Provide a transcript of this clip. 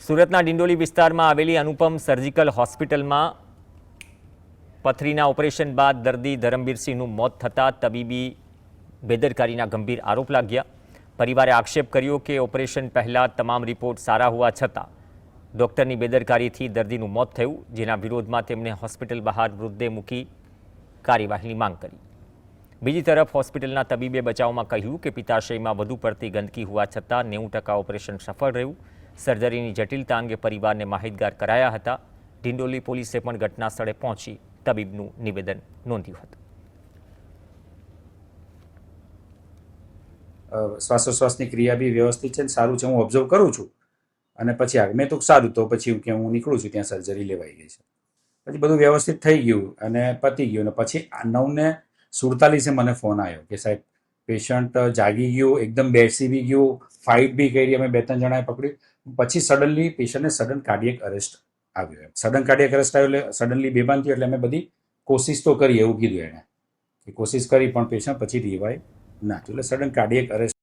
સુરતના ડિંડોલી વિસ્તારમાં આવેલી અનુપમ સર્જિકલ હોસ્પિટલમાં પથરીના ઓપરેશન બાદ દર્દી ધરમબીરસિંહનું મોત થતાં તબીબી બેદરકારીના ગંભીર આરોપ લાગ્યા. પરિવારે આક્ષેપ કર્યો કે ઓપરેશન પહેલાં તમામ રિપોર્ટ સારા હોવા છતાં ડોક્ટરની બેદરકારીથી દર્દીનું મોત થયું, જેના વિરોધમાં તેમણે હોસ્પિટલ બહાર મૃતદેહ મૂકી કાર્યવાહીની માંગ કરી. બીજી તરફ હોસ્પિટલના તબીબે બચાવમાં કહ્યું કે પિત્તાશયમાં વધુ પડતી ગંદકી હોવા છતાં 90% ઓપરેશન સફળ રહ્યું. સર્જરીની જટિલતા અંગે પરિવારને માહિતગાર કરાયા હતા. ડિંડોલી પોલીસે પણ ઘટના સ્થળે પહોંચી તબીબનું નિવેદન નોંધ્યું હતું. શ્વાસોશ્વાસની ક્રિયા બી વ્યવસ્થિત છે, સારું છે, હું ઓબ્ઝર્વ કરું છું. અને પછી મેં તો સારું, તો પછી કે હું નીકળું છું, ત્યાં સર્જરી લેવાઈ ગઈ છે. પછી બધું વ્યવસ્થિત થઈ ગયું અને પતી ગયું. અને પછી 9:47 મને ફોન આવ્યો કે સાહેબ પેશન્ટ જાગી ગયું, એકદમ બેસી બી ગયું, ફાઇટ બી કરી. અમે 2-3 જણાએ પકડી. પછી સડનલી પેશન્ટને સડન કાર્ડિયક અરેસ્ટ આવ્યો. સડન કાર્ડિયક અરેસ્ટ આવ્યો એટલે સડનલી બેભાન થયો. એટલે અમે બધી કોશિશ તો કરી, એવું કીધું એણે કે કોશિશ કરી, પણ પેશન્ટ પછી રિવાઇવ ના થયું. એટલે સડન કાર્ડિયક અરેસ્ટ